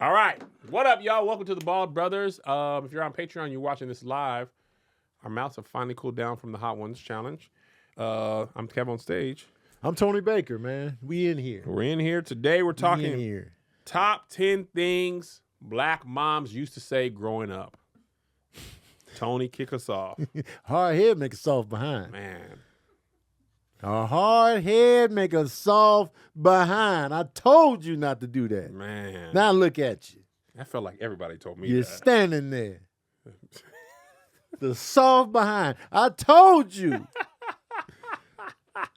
All right. What up, y'all? Welcome to the Bald Brothers. If you're on Patreon, you're watching this live. Our mouths have finally cooled down from the Hot Ones challenge. I'm Kev on stage. I'm Tony Baker, man. We in here. We're in here. Today we're talking top 10 things black moms used to say growing up. Tony, kick us off. Hard head make a soft behind. Man. A hard head make a soft behind. I told you not to do that. Man. Now look at you. I felt like everybody told me You're that. standing there. The soft behind. I told you.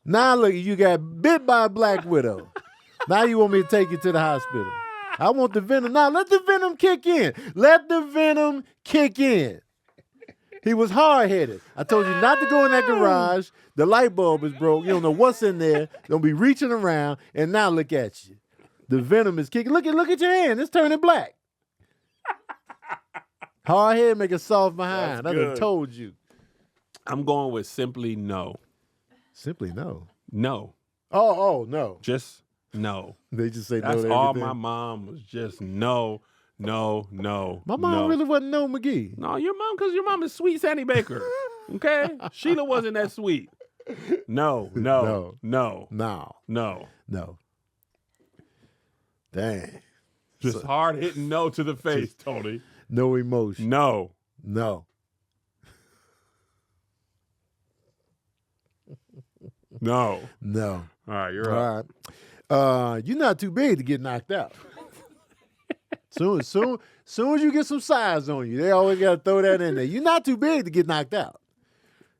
Now look, you got bit by a black widow. Now you want me to take you to the hospital. I want the venom. Now let the venom kick in. Let the venom kick in. He was hard-headed. I told you not to go in that garage. The light bulb is broke. You don't know what's in there. Don't be reaching around. And now look at you. The venom is kicking. Look at your hand. It's turning black. Hard head make a soft behind. I done told you. I'm going with simply no. Simply no. No. Oh, no. Just no. They just say That's no to all everything. my mom was, just no. My mom really wasn't no McGee. No, your mom, because your mom is sweet Sandy Baker. Okay? Sheila wasn't that sweet. No. Dang. Just hard hitting no to the face, Tony. No emotion. No. No. All right, you're up. All right. You're not too big to get knocked out. Soon as you get some size on you, they always got to throw that in there. You're not too big to get knocked out.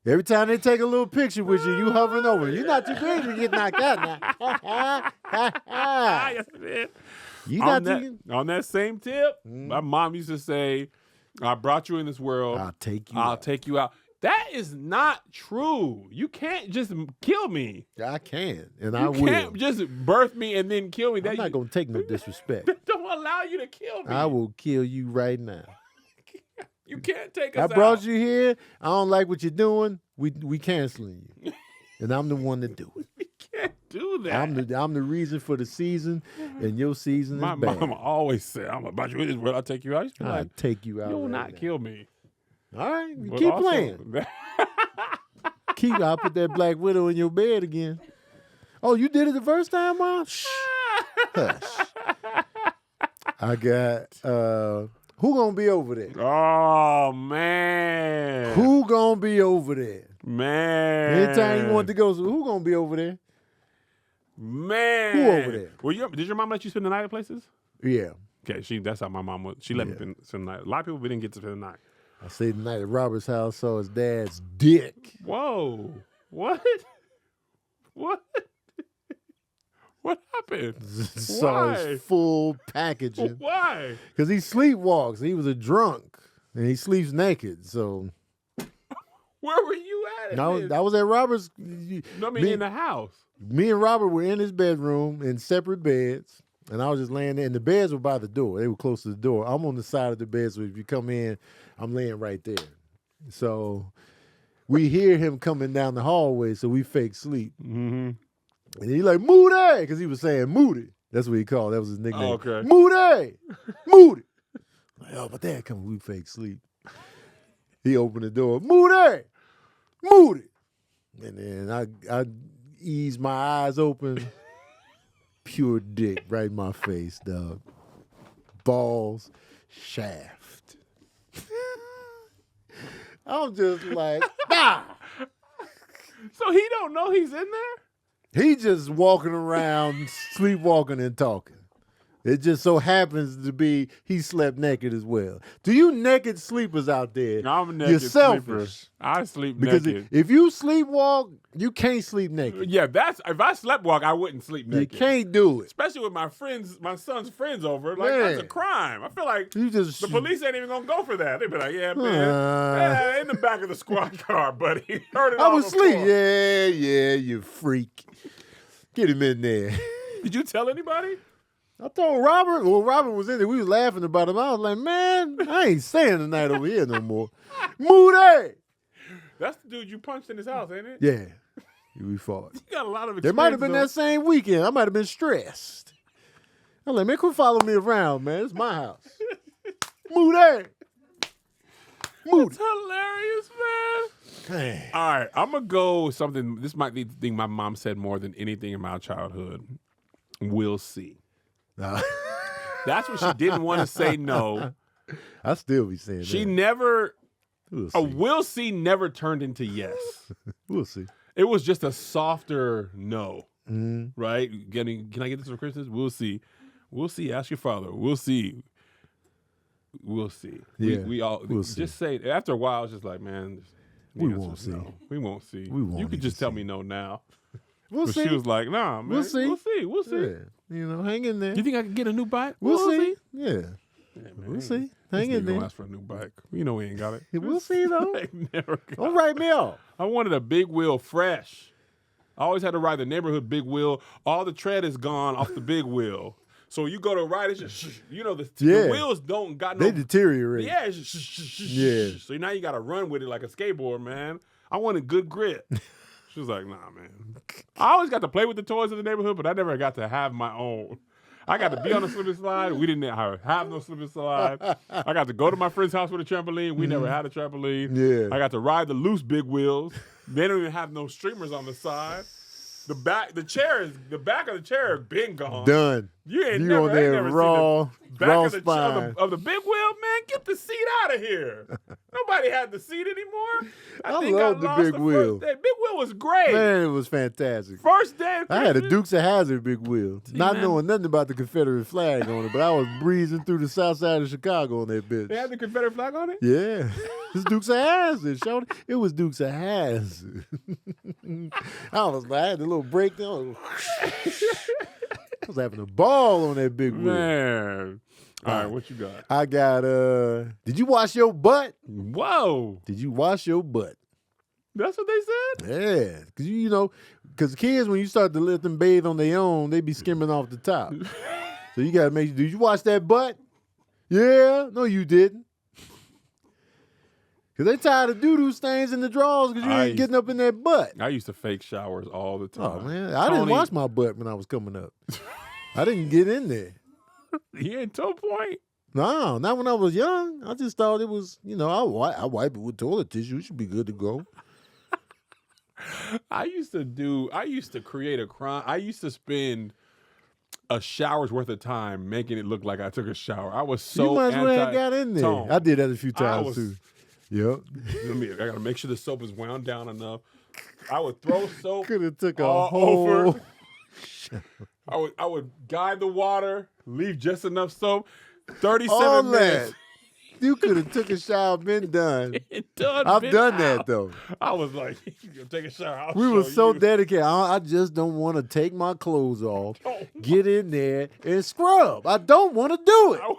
Every time they take a little picture with you, you hovering over. You're not too big to get knocked out now. Yes, it is. On that same tip, my mom used to say, I brought you in this world. I'll take you out. That is not true. You can't just kill me. I can, and I will. You can't just birth me and then kill me. I'm not going to take no disrespect. That don't allow you to kill me. I will kill you right now. You can't take us out. I brought you here. I don't like what you're doing. We canceling you. And I'm the one to do it. We can't do that. I'm the reason for the season, and your season is bad. My mama always said, I'm about you in this world. I'll take you out. I'll take you out. You will right not now. kill me. All right, But keep also, playing. I'll put that black widow in your bed again. Oh, you did it the first time, Mom? Shh. Hush. I got, who gonna be over there? Oh, man. Who gonna be over there? Man. Anytime you want to go, so who gonna be over there? Man. Who over there? Did your mom let you spend the night at places? Yeah. Okay, that's how my mom was. She let me spend the night. A lot of people didn't get to spend the night. I stayed the night at Robert's house, saw his dad's dick. Whoa. What? What happened? Saw his full packaging. Why? Because he sleepwalks. He was a drunk. And he sleeps naked, so. Where were you at? I was at Robert's. In the house. Me and Robert were in his bedroom in separate beds. And I was just laying there. And the beds were by the door. They were close to the door. I'm on the side of the bed, so if you come in, I'm laying right there. So we hear him coming down the hallway, so we fake sleep. Mm-hmm. And he like, Moody, because he was saying Moody. That's what he called. That was his nickname. Oh, okay. Moody. Moody. Like, oh, but dad come, we fake sleep. He opened the door. Moody. Moody. And then I eased my eyes open. Pure dick right in my face, dog. Balls, shaft. I'm just like, So he don't know he's in there? He just walking around, sleepwalking and talking. It just so happens to be he slept naked as well. Do you naked sleepers out there? I'm a naked You're selfish. sleeper. I sleep Because naked. if you sleepwalk, you can't sleep naked. Yeah, if I sleptwalk, I wouldn't sleep naked. You can't do it. Especially with my son's friends over. Like, Man. that's a crime. I feel like the police ain't even gonna go for that. They'd be like, yeah, man, in the back of the squad car, buddy. Heard it I all was asleep. before. Yeah, you freak. Get him in there. Did you tell anybody? I told Robert, Robert was in there. We was laughing about him. I was like, man, I ain't staying the night over here no more. Moody! That's the dude you punched in his house, ain't it? Yeah. We fought. You got a lot of experience. There might have been that same weekend. I might have been stressed. I'm like, man, quit following me around, man. It's my house. Move there. Move. It's hilarious, man. Man. All right, I'm gonna go with something. This might be the thing my mom said more than anything in my childhood. We'll see. Nah. That's what she didn't want to say no. I still be saying She that. never. We'll A see. we'll see never turned into yes. We'll see. It was just a softer no, Mm-hmm. right? Can I get this for Christmas? We'll see. We'll see. Ask your father. We'll see. We'll see. Yeah, We all we'll just say. After a while, it's just like, man, the We answer won't is see. no. We won't see. We won't You could even just tell see. me no now. We'll But see. she was like, nah, man. We'll see. We'll see. We'll see. Yeah. You know, hang in there. You think I could get a new bike? We'll see. Yeah. Yeah, man, We'll see. Hang This in nigga gonna there. ask for a new bike. You know we ain't got it. We'll see, though. Ain't never got Don't write me off. I wanted a big wheel fresh. I always had to ride the neighborhood big wheel. All the tread is gone off the big wheel. So you go to ride, it's just, the wheels don't got no. They deteriorate. Yeah, it's just, Yeah. So now you got to run with it like a skateboard, man. I wanted good grip. She was like, nah, man. I always got to play with the toys in the neighborhood, but I never got to have my own. I got to be on a slip and slide. We didn't have no slip and slide. I got to go to my friend's house with a trampoline. We never had a trampoline. Yeah. I got to ride the loose big wheels. They don't even have no streamers on the side. The back of the chair been gone. Done. You ain't You never, on ain't there never raw, seen the back raw of the, spine. of the big wheel, man. Get the seat out of here. Nobody had the seat anymore. I think love the lost big wheel. First day. Big wheel was great. Man, it was fantastic. First day. of I had a Christmas. Dukes of Hazzard big wheel. Not man. knowing nothing about the Confederate flag on it, but I was breezing through the south side of Chicago on that bitch. They had the Confederate flag on it. Yeah. It's Dukes of Hazzard. Shorty. It was Dukes of Hazzard. I had a little breakdown. I was having a ball on that big wheel. Man. All right, what you got? I got did you wash your butt? Whoa. Did you wash your butt? That's what they said? Yeah. Cause because kids when you start to let them bathe on their own, they be skimming off the top. So you gotta make sure, did you wash that butt? Yeah. No, you didn't. Cause they tired of doo-doo stains in the drawers because you ain't getting up in that butt. I used to fake showers all the time. Oh man, I didn't wash my butt when I was coming up. I didn't get in there. You ain't to a point. No, not when I was young. I just thought it was, I wipe it with toilet tissue. It should be good to go. I used to create a crime. I used to spend a shower's worth of time making it look like I took a shower. I was so you might as well have got in there. tone. I did that a few times too. Yep. I gotta make sure the soap is wound down enough. I would throw soap Could have took a all whole. over. I would guide the water, leave just enough soap. 37 All minutes. that. You could have took a shower, been done. I've Been done out. that though. I was like, you gonna take a shower. We were so you. dedicated. I just don't want to take my clothes off, Don't. get in there and scrub. I don't want to do it. I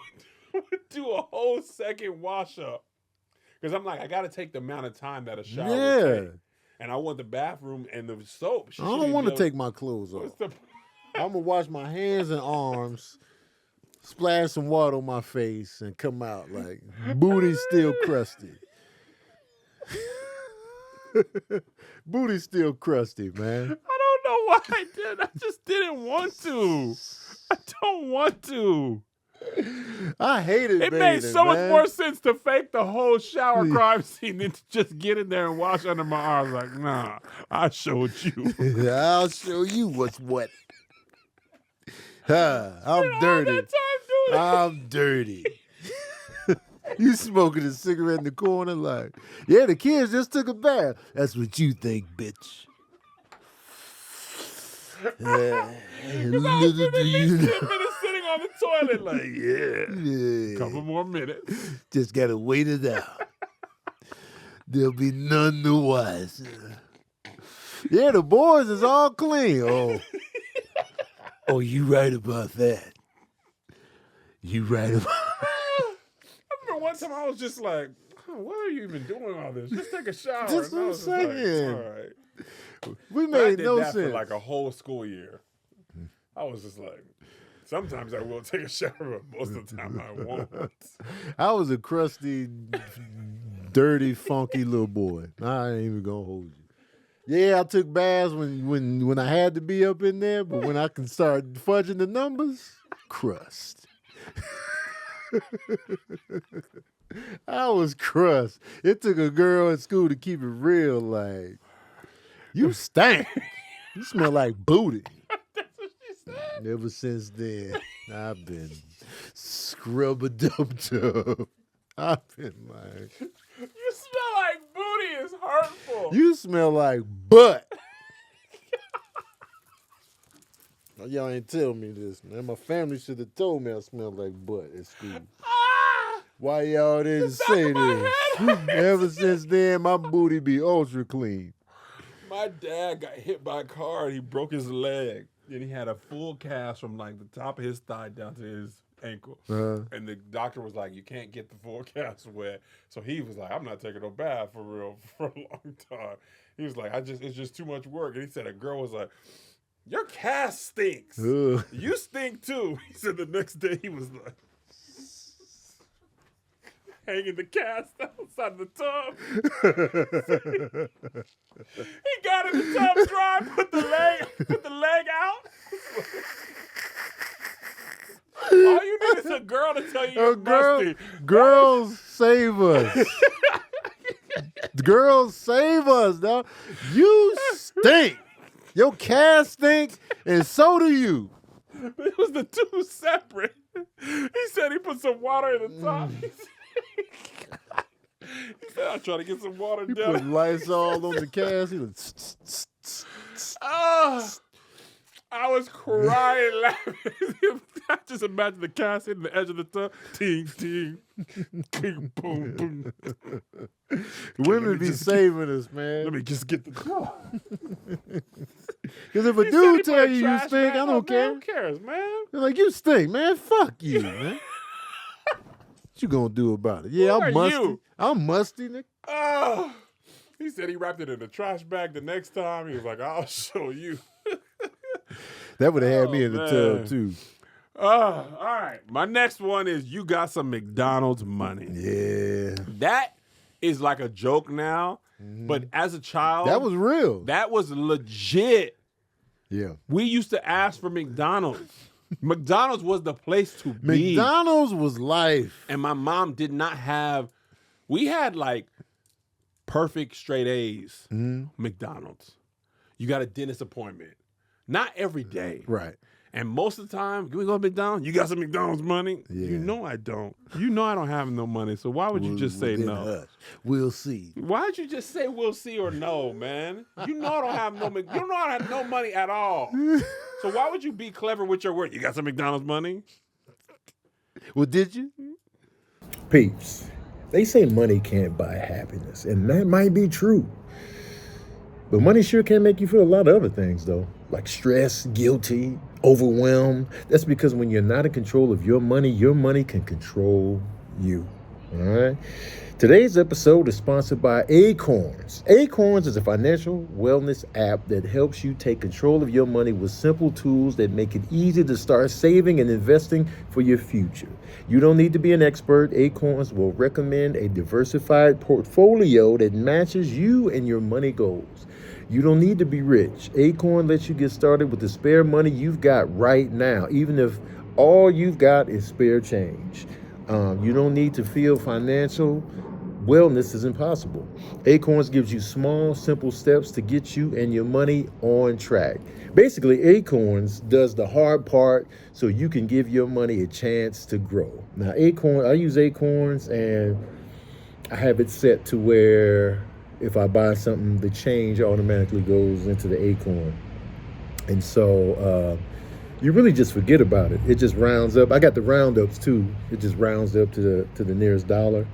would do a whole second wash up. Because I'm like, I got to take the amount of time that a shower would take. And I want the bathroom and the soap. I don't want to take my clothes off. The... I'm going to wash my hands and arms, splash some water on my face, and come out like booty still crusty. Booty still crusty, man. I don't know why I did. I just didn't want to. I don't want to. I hate it. It made so much more sense to fake the whole shower crime scene than to just get in there and wash under my arms. Like, nah, I showed you. I'll show you what's what. I'm dirty. That time doing I'm dirty. You smoking a cigarette in the corner like, yeah, the kids just took a bath. That's what you think, bitch. Because I was at least 10 minutes sitting on the toilet like, Yeah. couple more minutes. Just gotta wait it out. There'll be none the wiser. Yeah, the boys is all clean. Oh, you right about that. You right about I remember one time I was just like, why are you even doing all this? Just take a shower. Just And I what I'm was just like, saying. all right. We But I made did no that sense. for like a whole school year. I was just like, sometimes I will take a shower, but most of the time I won't. I was a crusty, dirty, funky little boy. I ain't even gonna hold you. Yeah, I took baths when I had to be up in there, but when I can start fudging the numbers, crust. I was crust. It took a girl in school to keep it real. Like, you stink. You smell like booty. That's what she said. Ever since then, I've been scrub-a-dub-dub. I've been like, You smell like booty is hurtful. you smell like butt. Y'all ain't tell me this, man. My family should have told me I smelled like butt at school. Ah! Why y'all didn't say this? Ever since then, my booty be ultra clean. My dad got hit by a car and he broke his leg. And he had a full cast from like the top of his thigh down to his ankle. And the doctor was like, you can't get the full cast wet. So he was like, I'm not taking no bath for real for a long time. He was like, it's just too much work. And he said a girl was like, your cast stinks. Ugh. You stink too. He said the next day he was like hanging the cast outside the tub. He got in the tub dry, put the leg out. All you need is a girl to tell you you're musty. Girls save us. Girls save us, dog. You stink. Your cast stink, and so do you. It was the two separate. He said he put some water in the top. He said, I'll try to get some water He down. put Lysol on the cast. He was I was crying laughing. I just imagine the cast hitting the edge of the tub. Ting, ting. Ting, boom, boom. Women be saving us, man. Let me just get the tub. Because if a dude tell you stink, I don't care. Who cares, man? They're like, you stink, man. Fuck you, man. What you gonna do about it? Yeah, I'm musty. You? I'm musty, nigga. Oh. He said he wrapped it in a trash bag the next time. He was like, I'll show you. That would have had me in the man. tub, too. All right. My next one is you got some McDonald's money. Yeah. That is like a joke now, but as a child, That was real. that was legit. Yeah. We used to ask for McDonald's. McDonald's was the place to be. McDonald's was life. And my mom did not have, we had like perfect straight A's. McDonald's. You got a dentist appointment. Not every day. Right. And most of the time, can we go to McDonald's? You got some McDonald's money? Yeah. You know I don't. You know I don't have no money. So why would you just say no? Hush. We'll see. Why'd you just say we'll see or no, man? You know I don't have no you know I have no money at all. So why would you be clever with your word? You got some McDonald's money? Well, did you? Peeps, they say money can't buy happiness, and that might be true. But money sure can make you feel a lot of other things, though, like stress, guilty, overwhelmed. That's because when you're not in control of your money can control you. All right? Today's episode is sponsored by Acorns. Acorns is a financial wellness app that helps you take control of your money with simple tools that make it easy to start saving and investing for your future. You don't need to be an expert. Acorns will recommend a diversified portfolio that matches you and your money goals. You don't need to be rich. Acorn lets you get started with the spare money you've got right now, even if all you've got is spare change. You don't need to feel financial wellness is impossible. Acorns gives you small, simple steps to get you and your money on track. Basically, Acorns does the hard part so you can give your money a chance to grow. Now, I use Acorns, and I have it set to where if I buy something, the change automatically goes into the Acorn. And so you really just forget about it. It just rounds up. I got the roundups too. It just rounds up to the nearest dollar.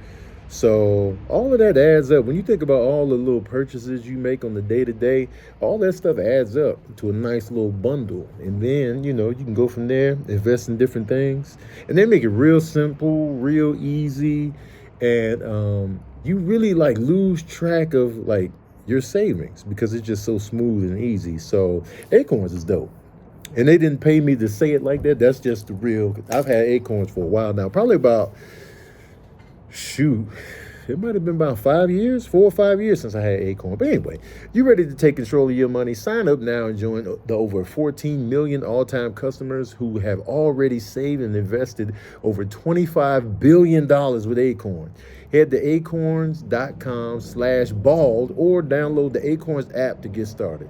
So all of that adds up. When you think about all the little purchases you make on the day-to-day, all that stuff adds up to a nice little bundle. And then, you can go from there, invest in different things. And they make it real simple, real easy. And you really lose track of your savings because it's just so smooth and easy. So Acorns is dope. And they didn't pay me to say it like that. That's just the real. I've had Acorns for a while now, probably about it might have been about 4 or 5 years since I had Acorn. But anyway, you ready to take control of your money? Sign up now and join the over 14 million all-time customers who have already saved and invested over $25 billion with Acorn. Head to acorns.com/bald or download the Acorns app to get started.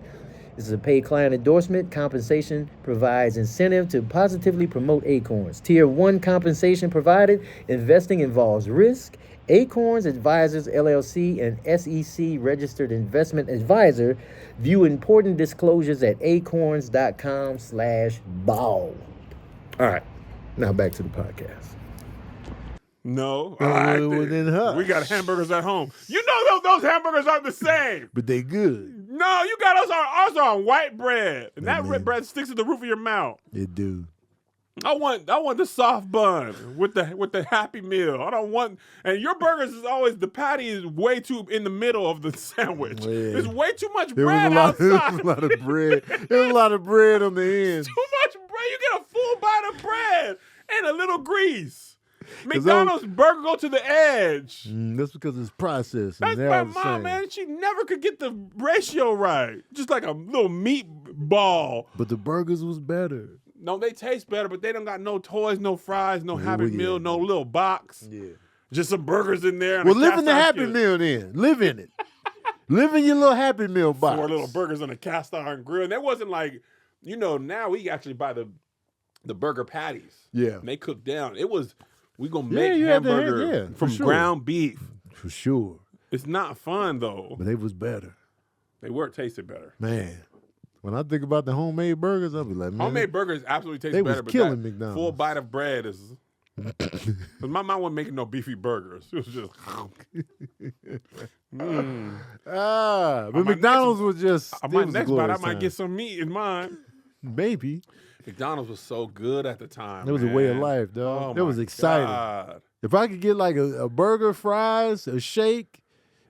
This is a paid client endorsement. Compensation provides incentive to positively promote Acorns. Tier 1 compensation provided. Investing involves risk. Acorns Advisors LLC, an SEC registered investment advisor. View important disclosures at acorns.com/bald. All right, now back to the podcast. No. Well, All right, then, then. We got hamburgers at home. You know those hamburgers aren't the same. But they good. No, you got ours are on white bread. And that Amen. red bread sticks to the roof of your mouth. It do. I want the soft bun with the Happy Meal. I don't want, and your burgers is always, the patty is way too in the middle of the sandwich. Yeah. There's way too much There was bread a lot, there outside. was a lot of bread. There was a lot of bread on the end. Too much bread. You get a full bite of bread and a little grease. McDonald's burger go to the edge. That's because it's processed. That's my mom, man. She never could get the ratio right. Just like a little meatball. But the burgers was better. No, they taste better, but they don't got no toys, no fries, no Happy yeah. Meal, no little box. Yeah. Just some burgers in there. And Well, a live in the cast-iron Happy skillet. Meal then. Live in it. Live in your little Happy Meal box. 4 little burgers on a cast iron grill. And that wasn't like, now we actually buy the burger patties. Yeah. And they cook down. It was, we gonna Yeah, make you had to have- hamburger yeah, for from sure. ground beef. For sure. It's not fun though. But they was better. They were tasted better. Man. When I think about the homemade burgers, I'll be like, man. Homemade burgers absolutely taste They better, was but killing that McDonald's. full bite of bread is. Because my mom wasn't making no beefy burgers. It was just. But my McDonald's was just. On my it was a next bite, I glorious might time. get some meat in mine. Maybe. McDonald's was so good at the time. It was a way of man. life, dog. Oh, It was my exciting. God. If I could get like a burger, fries, a shake,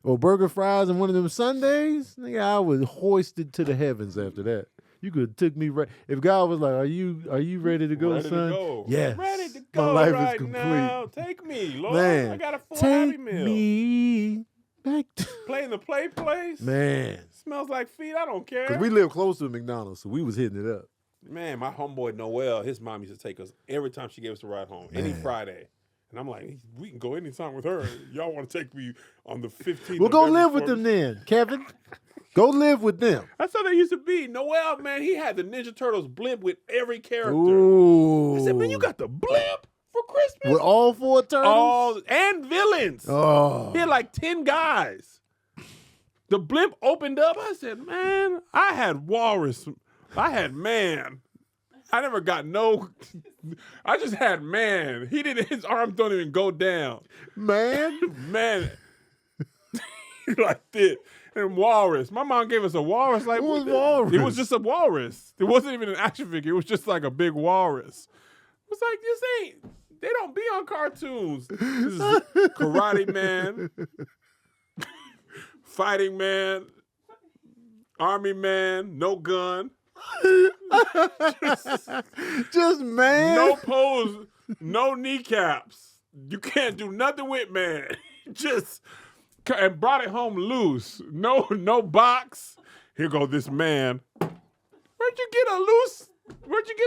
or burger, fries, and one of them sundaes, nigga, I was hoisted to the heavens after that. You could have took me right. If God was like, "Are you ready to go, Ready son?" to go. Yes. Ready to My go life right is complete. now. Take me, Lord. Man, I got a full Happy take Meal. me back. Play in the play place. Man, Smells like feet. I don't care. because we live close to McDonald's, so we was hitting it up. Man, my homeboy Noel, his mom used to take us every time she gave us a ride home, any Man. Friday. And I'm like, we can go anytime with her. Y'all want to take me on the 15th? Well, of go every live with quarter? them then, Kevin. Go live with them. That's how they used to be. Noel, man, he had the Ninja Turtles blimp with every character. Ooh. I said, man, you got the blimp for Christmas? with all 4 turtles. All and villains. Oh, He had like 10 guys. The blimp opened up. I said, man, I had walrus. I had man. I never got no. I just had man. He didn't. His arms don't even go down. man. Man, like this. And walrus. My mom gave us a walrus. Like What was the- walrus? It was just a walrus. It wasn't even an action figure. It was just like a big walrus. It was like this ain't. They don't be on cartoons. This is Karate Man, Fighting Man, Army Man, no gun. Just man. No pose, no kneecaps. You can't do nothing with man. Just and brought it home loose. No box. Here go this man. Where'd you get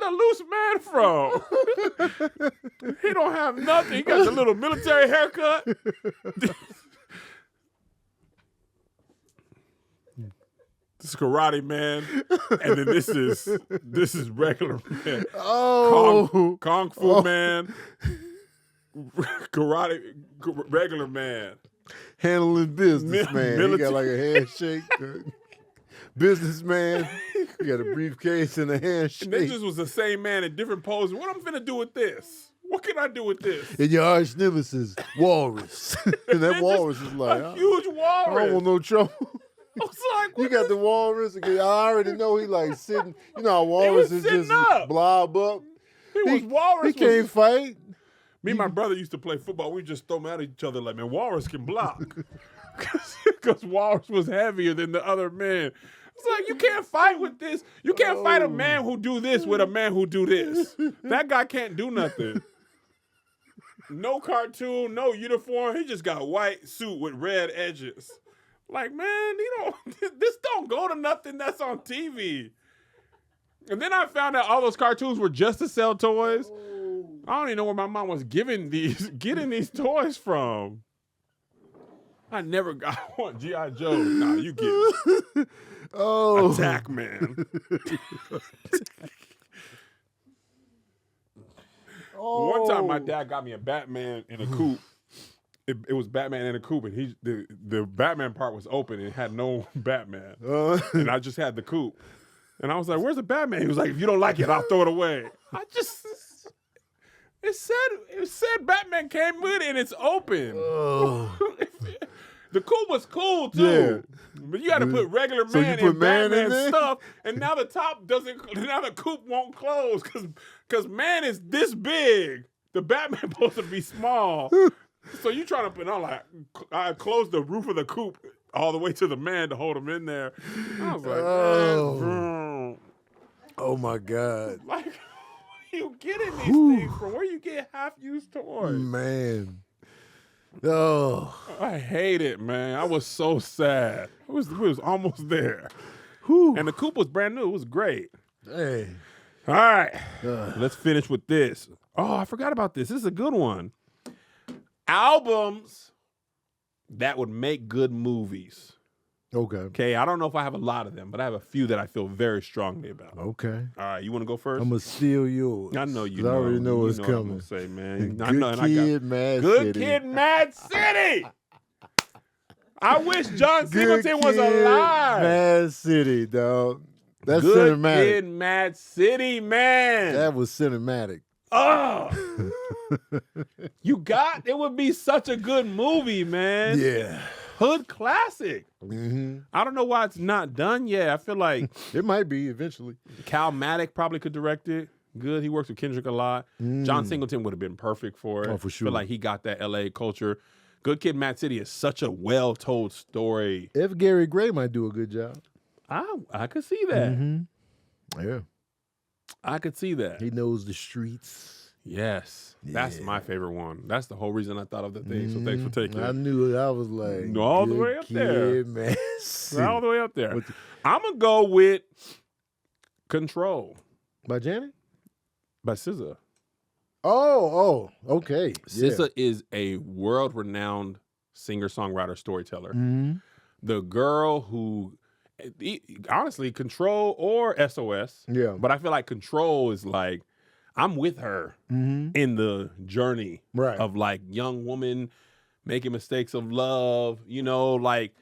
a loose man from? He don't have nothing. He got the little military haircut. This is Karate Man, and then this is regular man. Oh. Kung Fu Man, regular man. Handling business, man. He military- got like a handshake. Businessman. He got a briefcase and a And they handshake. just was the same man in different poses. What I'm finna do with this? What can I do with this? And your arch nemesis, walrus. And that It's walrus just is like, a huge I walrus. don't want no trouble. I was like, You what got the walrus. I already know he like sitting. You know how was walrus is sitting just up. blob up. He was walrus. He can't fight. Me and my brother used to play football. We just throw them at each other like, man, walrus can block. Because walrus was heavier than the other man. It's like, you can't fight with this. You can't fight a man who do this with a man who do this. That guy can't do nothing. No cartoon, no uniform. He just got a white suit with red edges. Like, man, this don't go to nothing that's on TV. And then I found out all those cartoons were just to sell toys. I don't even know where my mom was getting these toys from. I never got one. G.I. Joe. Nah, you get it. Oh. Attack Man. One time my dad got me a Batman in a coupe. It was Batman in a coupe, and the Batman part was open and it had no Batman. And I just had the coupe. And I was like, where's the Batman? He was like, if you don't like it, I'll throw it away. It said Batman came with it and it's open. The coupe was cool too. Yeah. But you got to put regular man in Batman stuff, and now the coupe won't close because man is this big. The Batman supposed to be small. So you trying to put on like, I closed the roof of the coupe all the way to the man to hold him in there. I was like, man, oh my God. Like, where you getting these things from? Where you get half-used toys? Man. Oh. I hate it, man. I was so sad. We was almost there. Whew. And the coupe was brand new. It was great. Hey. All right. Let's finish with this. Oh, I forgot about this. This is a good one. Albums that would make good movies. Okay, I don't know if I have a lot of them, but I have a few that I feel very strongly about. Okay. All right, you want to go first? I'm going to steal yours. I know you know. I already know what's coming. What I'm say, man. Good Kid, Mad City. Good Kid, Mad City. I wish John Singleton was alive. Mad City, dog. That's Good cinematic. Kid, Mad City, man. That was cinematic. Oh, it would be such a good movie, man. Yeah. Hood classic. Mm-hmm. I don't know why it's not done yet. I feel like it might be eventually. Cal Maddock probably could direct it. Good. He works with Kendrick a lot. John Singleton would have been perfect for it. Oh, for sure. I feel like he got that LA culture. Good Kid, Mad City is such a well-told story. F. Gary Gray might do a good job. I could see that. Mm-hmm. Yeah. I could see that. He knows the streets. Yes. That's my favorite one. That's the whole reason I thought of the thing. So thanks for taking it. I knew it. I was like, all the way up there. Man. All the way up there. I'm going to go with Control. By Janet? By SZA. Oh, okay. SZA is a world-renowned singer-songwriter, storyteller. Mm-hmm. The girl who, honestly, Control or SOS. Yeah. But I feel like Control is like, I'm with her in the journey of like young woman making mistakes of love, like.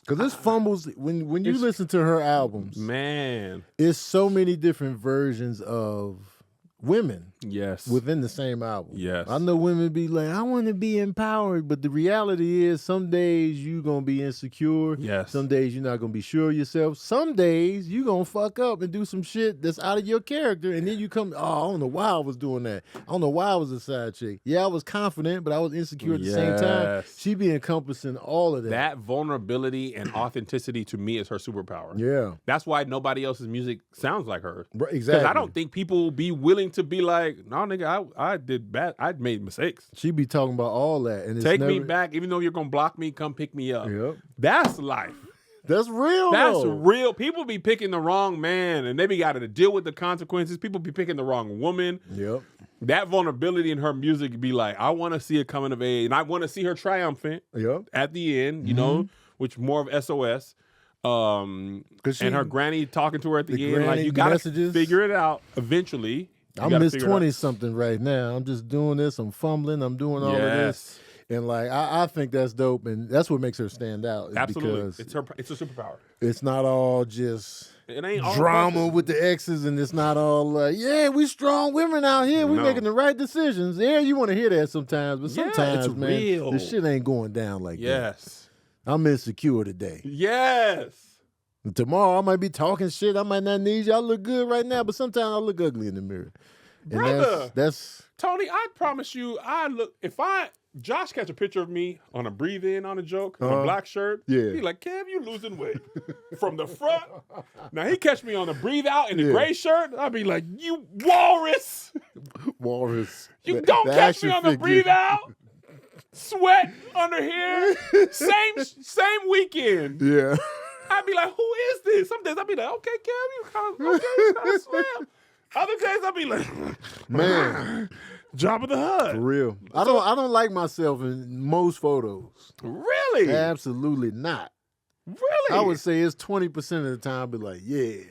Because this fumbles, when you listen to her albums, man, it's so many different versions of women. Yes. Within the same album. Yes. I know women be like, I want to be empowered, but the reality is some days you going to be insecure. Yes. Some days you're not going to be sure of yourself. Some days you going to fuck up and do some shit that's out of your character, and then you come, I don't know why I was doing that. I don't know why I was a side chick. Yeah, I was confident, but I was insecure at the same time. She be encompassing all of that. That vulnerability and authenticity to me is her superpower. Yeah. That's why nobody else's music sounds like her. Right, exactly. Because I don't think people will be willing to be like, no, nigga, I did bad. I made mistakes. She be talking about all that. And it's Take me back. Even though you're going to block me, come pick me up. Yep. That's life. That's real. That's real. People be picking the wrong man, and they be got to deal with the consequences. People be picking the wrong woman. Yep. That vulnerability in her music be like, I want to see her coming of age, and I want to see her triumphant at the end, you know, which more of SOS. And her granny talking to her at the end. Like, you got to figure it out eventually. I'm Miss 20-something right now. I'm just doing this. I'm fumbling. I'm doing all of this. And like I think that's dope, and that's what makes her stand out. Absolutely, because it's a superpower. It's not all just it ain't all drama with the exes, and it's not all like, yeah, we strong women out here. We making the right decisions. Yeah, you want to hear that sometimes, but sometimes, man, real. This shit ain't going down like that. Yes, I'm insecure today. Yes. Tomorrow I might be talking shit. I might not need you. I look good right now, but sometimes I look ugly in the mirror. And Brother. that's Tony, I promise you, Josh catch a picture of me on a breathe in on a joke, on a black shirt. Yeah. He like, Cam, you losing weight from the front. Now he catch me on a breathe out in the gray shirt. I'd be like, you walrus. Walrus. You don't the catch me action on the figure. breathe out. Sweat under here. Same weekend. Yeah. I'd be like, who is this? Some days I'd be like, okay, Cam, you kind of slim. Other days I'd be like, Man, Job of the Hut. for real. I don't like myself in most photos. Really? Absolutely not. Really? I would say it's 20% of the time. I'd be like, yeah,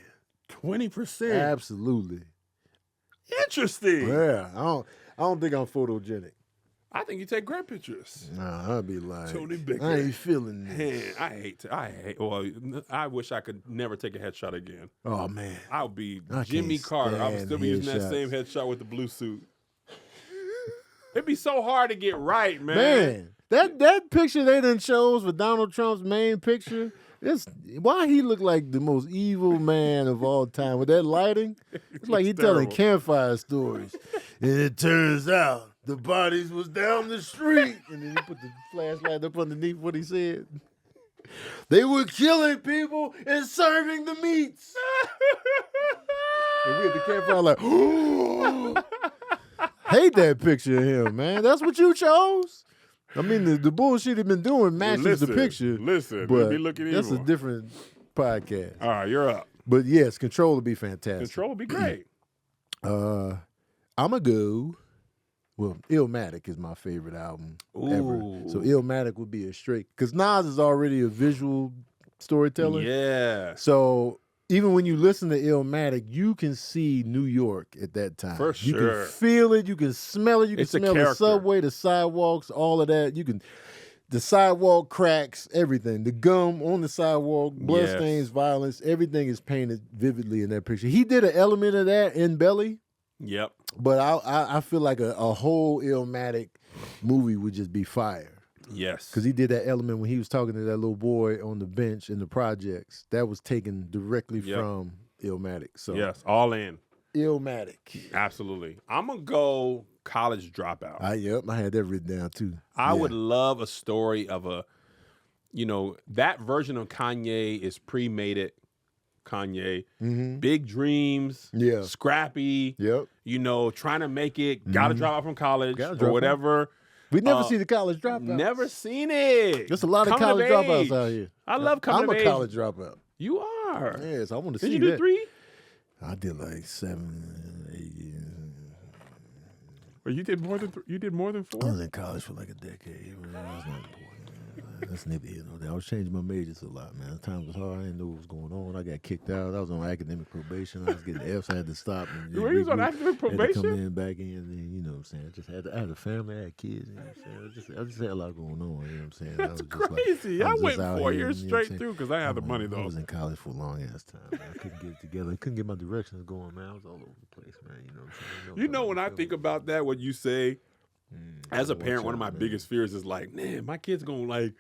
20%. absolutely. Interesting. Yeah, I don't think I'm photogenic. I think you take great pictures. Nah, I'd be like, Tony Baker. I ain't feeling this. Man, well, I wish I could never take a headshot again. Oh man, I would be I Jimmy can't Carter. I would stand still be using that headshots. same headshot with the blue suit. It'd be so hard to get right, man. Man, that picture they done chose for Donald Trump's main picture. Why he look like the most evil man of all time with that lighting? It's like he telling terrible. campfire stories. And it turns out the bodies was down the street. And then he put the flashlight up underneath what he said. They were killing people and serving the meats. And we at the campfire like, hate that picture of him, man. That's what you chose? I mean, the bullshit he been doing matches the picture. Listen, but be looking that's evil. a different podcast. All right, you're up. But yes, Control would be fantastic. Control would be great. I'm a go. Well, Illmatic is my favorite album ever. So Illmatic would be a straight, because Nas is already a visual storyteller. Yeah. So even when you listen to Illmatic, you can see New York at that time. For You sure. can feel it. You can smell it. You can It's a smell the character. subway, the sidewalks, all of that. The sidewalk cracks, everything. The gum on the sidewalk, bloodstains, violence, everything is painted vividly in that picture. He did an element of that in Belly, Yep. but I feel like a whole Illmatic movie would just be fire. Yes. Because he did that element when he was talking to that little boy on the bench in the projects. That was taken directly from Illmatic. So Yes, all in. Illmatic. Absolutely. I'm going to go College Dropout. I had that written down too. I would love a story of that version of Kanye is pre-made it Kanye. Mm-hmm. Big dreams, scrappy, trying to make it, got to drop out from college Gotta or drop out. whatever. We never see the college dropouts. Never seen it. There's a lot of Coming college age. dropouts out here. I love coming I'm of a age. college dropout. You are. Yes, I want to Did see you do that. 3? I did like 7, 8 years. Or you did more than you did more than 4? I was in college for like a decade. Man. That was not important. That's neither here nor there. I was changing my majors a lot, man. The time was hard. I didn't know what was going on. I got kicked out. I was on academic probation. I was getting F's. I had to stop. And You was on academic Had to probation? come in, back in, and you know what I'm saying. I had a family. I had kids. You know what I'm saying. I just had a lot going on. You know what I'm saying. That's I was just like- crazy. I was went just out 4 here, years you know what I'm straight saying? through because I had the money I though. was in college for a long ass time. Man. I couldn't get it together. I couldn't get my directions going, man. I was all over the place, man. You know what I'm saying. You know, when I think about that, what you say, as a watch parent, one of out, my man. biggest fears is like, man, my kid's gonna like,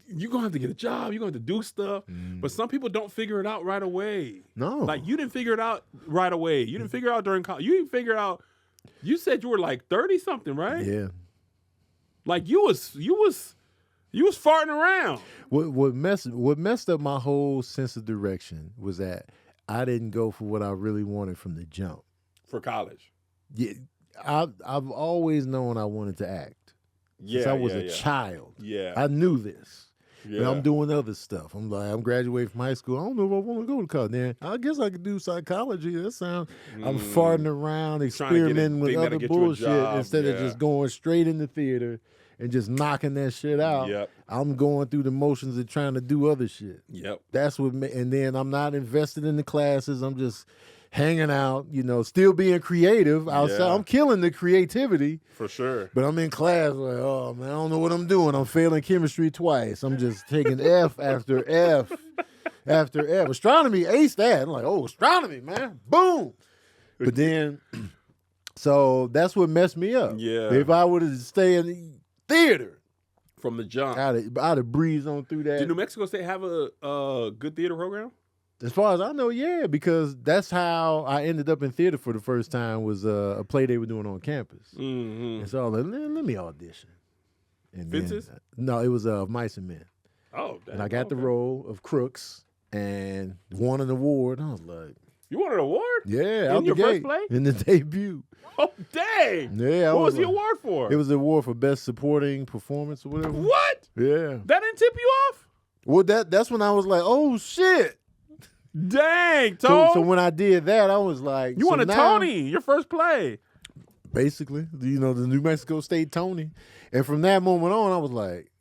you're gonna have to get a job, you're gonna have to do stuff. But some people don't figure it out right away. No. Like you didn't figure it out right away. You didn't figure it out during college. You didn't figure out. You said you were like 30 something, right? Yeah. Like you was farting around. What messed up my whole sense of direction was that I didn't go for what I really wanted from the jump. For college. Yeah, I've always known I wanted to act. Since I was a child. Yeah. I knew this. Yeah. And I'm doing other stuff. I'm graduating from high school. I don't know if I want to go to college. Then I guess I could do psychology. That sounds. I'm farting around, experimenting with thing that'll other get you a bullshit job, instead of yeah. just going straight in the theater and just knocking that shit out. Yep. I'm going through the motions of trying to do other shit. Yep. That's what. And then I'm not invested in the classes. I'm just hanging out. Still being creative outside. Yeah. I'm killing the creativity. For sure. But I'm in class like, oh man, I don't know what I'm doing. I'm failing chemistry twice. I'm just taking F after F after F. Astronomy, ace that. I'm like, oh, astronomy, man. Boom. But then, so that's what messed me up. Yeah. If I would have stayed in the theater, From the jump. I'd have breezed on through that. Did New Mexico State have a good theater program? As far as I know, yeah, because that's how I ended up in theater for the first time was a play they were doing on campus. Mm-hmm. And so I was like, let me audition. And Fences? then, no, it was Mice and Men. Oh, And I got the role of Crooks and won an award. I was like, You won an award? yeah. In your first play? In the debut. Oh, dang. Yeah. What was the award for? It was the award for Best Supporting Performance or whatever. What? Yeah. That didn't tip you off? Well, that's when I was like, oh, shit. Dang, Tone. So when I did that, I was like, You won a Tony, your first play. Basically, the New Mexico State Tony. And from that moment on, I was like,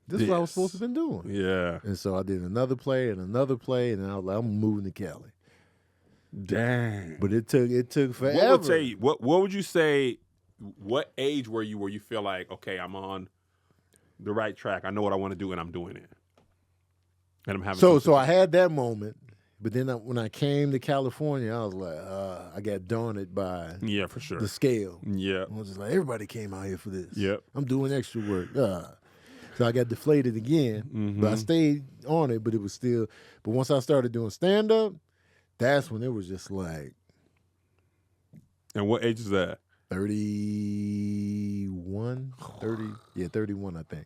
this is what I was supposed to have been doing. Yeah. And so I did another play, and then I was like, I'm moving to Cali. Dang. But it took forever. What would you say, what age were you where you feel like, okay, I'm on the right track. I know what I want to do, and I'm doing it. And I'm having So I had that moment. But then when I came to California, I was like, I got daunted by yeah, for sure. the scale. Yeah. I was just like, everybody came out here for this. Yep. I'm doing extra work. So I got deflated again, but I stayed on it, but it was still, but once I started doing stand-up, that's when it was just like. And what age is that? 31, 31, I think.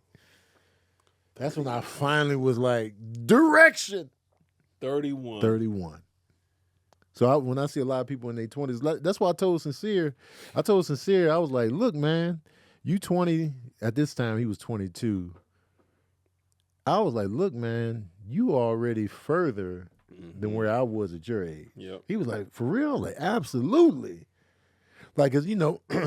That's when I finally was like, direction. 31. So when I see a lot of people in their 20s, that's why I told Sincere, I was like, look, man, you 20, at this time he was 22. I was like, look, man, you already further than where I was at your age. Yep. He was like, for real? Like, absolutely. Like, cause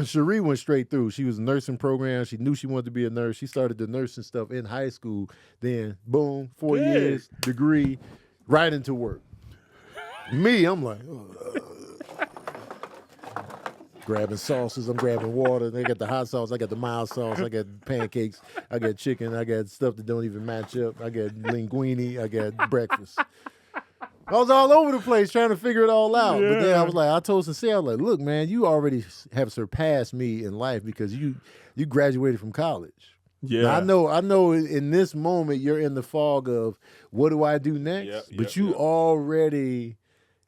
Cherie went straight through. She was a nursing program. She knew she wanted to be a nurse. She started the nursing stuff in high school. Then, boom, 4 years, degree, right into work. Me, I'm like, grabbing sauces, I'm grabbing water. They got the hot sauce, I got the mild sauce, I got pancakes, I got chicken, I got stuff that don't even match up. I got linguine, I got breakfast. I was all over the place trying to figure it all out. Yeah. But then I was like, I told Sincere, I was like, look, man, you already have surpassed me in life because you graduated from college. Yeah. Now, I know in this moment you're in the fog of what do I do next? But you already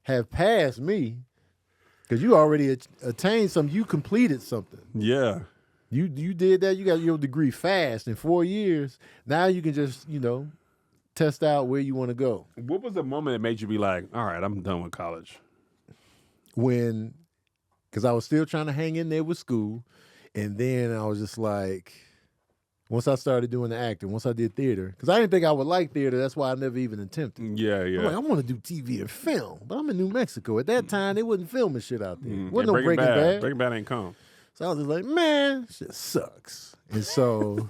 have passed me because you already attained something. You completed something. Yeah. You did that. You got your degree fast in 4 years. Now you can just, test out where you want to go. What was the moment that made you be like, all right, I'm done with college? Because I was still trying to hang in there with school. And then I was just like, once I started doing the acting, once I did theater, because I didn't think I would like theater. That's why I never even attempted. Yeah. I'm like, I want to do TV and film. But I'm in New Mexico. At that time, they wasn't filming shit out there. Wasn't no Breaking Bad. Breaking Bad ain't come. So I was just like, man, shit sucks. And so,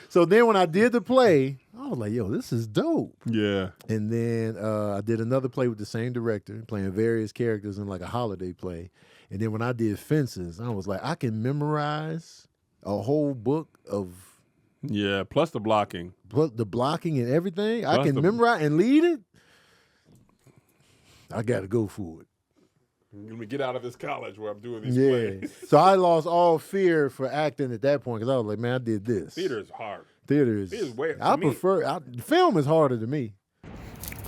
so then when I did the play, I was like, yo, this is dope. Yeah. And then I did another play with the same director, playing various characters in like a holiday play. And then when I did Fences, I was like, I can memorize a whole book of. Yeah, plus the blocking. Plus the blocking and everything. I can memorize and lead it. I got to go for it. Let me get out of this college where I'm doing these plays. So I lost all fear for acting at that point because I was like, man, I did this. Theater is hard. Theater is way. Film is harder to me.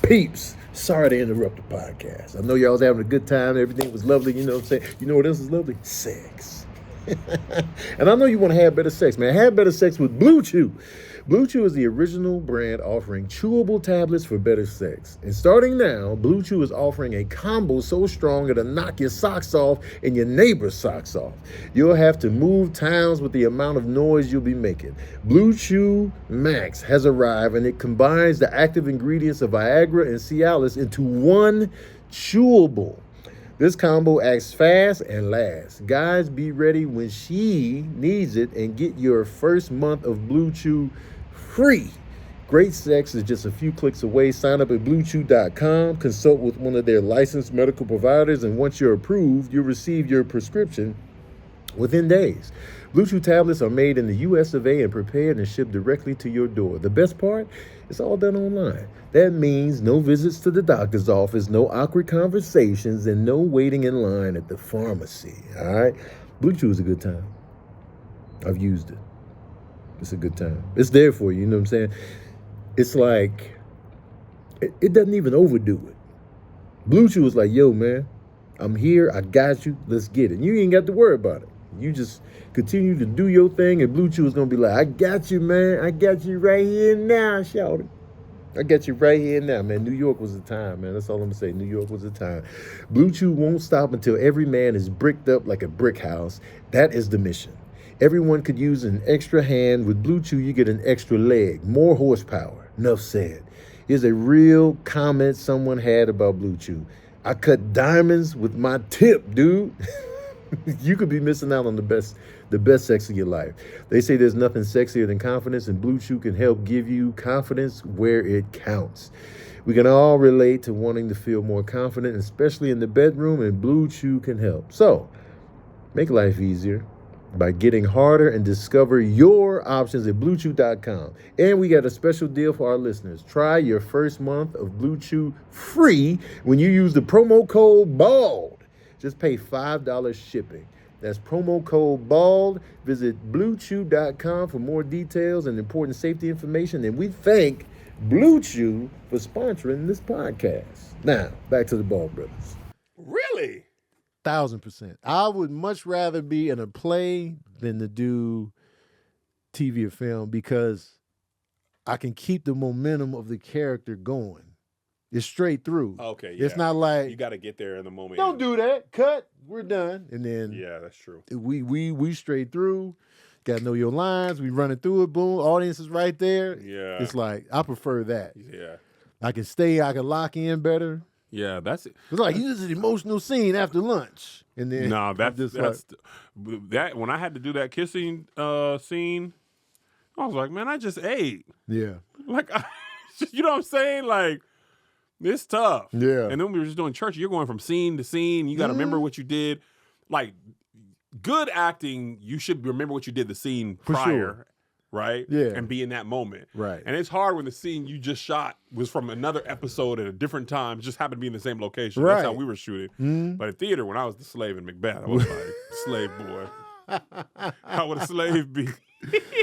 Peeps, sorry to interrupt the podcast. I know y'all was having a good time. Everything was lovely. You know what I'm saying? You know what else is lovely? Sex. And I know you want to have better sex, man. Have better sex with BlueChew. BlueChew is the original brand offering chewable tablets for better sex. And starting now, BlueChew is offering a combo so strong it'll knock your socks off and your neighbor's socks off. You'll have to move towns with the amount of noise you'll be making. BlueChew Max has arrived and it combines the active ingredients of Viagra and Cialis into one chewable. This combo acts fast and lasts. Guys, be ready when she needs it and get your first month of BlueChew free. Great sex is just a few clicks away. Sign up at BlueChew.com, consult with one of their licensed medical providers, and once you're approved, you'll receive your prescription within days. BlueChew tablets are made in the US of A and prepared and shipped directly to your door. The best part? It's all done online. That means no visits to the doctor's office, no awkward conversations, and no waiting in line at the pharmacy. All right? BlueChew is a good time. I've used it. It's a good time. It's there for you, you know what I'm saying? It's like it doesn't even overdo it. BlueChew was like, yo, man, I'm here. I got you. Let's get it. You ain't got to worry about it. You just continue to do your thing, and BlueChew is going to be like, I got you, man. I got you right here now, shawty. I got you right here now, man. New York was the time, man. That's all I'm going to say. New York was the time. BlueChew won't stop until every man is bricked up like a brick house. That is the mission. Everyone could use an extra hand. With BlueChew, you get an extra leg, more horsepower. Enough said. Here's a real comment someone had about BlueChew. I cut diamonds with my tip, dude. You could be missing out on the best sex of your life. They say there's nothing sexier than confidence, and BlueChew can help give you confidence where it counts. We can all relate to wanting to feel more confident, especially in the bedroom, and BlueChew can help. So, make life easier by getting harder and discover your options at BlueChew.com. And we got a special deal for our listeners. Try your first month of BlueChew free when you use the promo code BALD. Just pay $5 shipping. That's promo code BALD. Visit BlueChew.com for more details and important safety information. And we thank BlueChew for sponsoring this podcast. Now, back to the Bald Brothers. Really? 1,000%. I would much rather be in a play than to do TV or film because I can keep the momentum of the character going. It's straight through. Okay, yeah. It's not like you got to get there in the moment. Don't do that. Cut. We're done. And then Yeah, that's true. we straight through. Got to know your lines. We running through it. Boom. Audience is right there. Yeah. It's like I prefer that. Yeah. I can stay. I can lock in better. Yeah, that's it. It's like this is an emotional scene after lunch, and then No, that's like, that. When I had to do that kissing scene, I was like, man, I just ate. yeah, Like, you know what I'm saying? Like, it's tough. Yeah. And then we were just doing church. You're going from scene to scene. You got to remember what you did. Like, good acting, you should remember what you did the scene For prior. sure. Right? Yeah. And be in that moment. Right. And it's hard when the scene you just shot was from another episode at a different time. It just happened to be in the same location. Right. That's how we were shooting. Mm-hmm. But in theater, when I was the slave in Macbeth, I was like, slave boy. How would a slave be?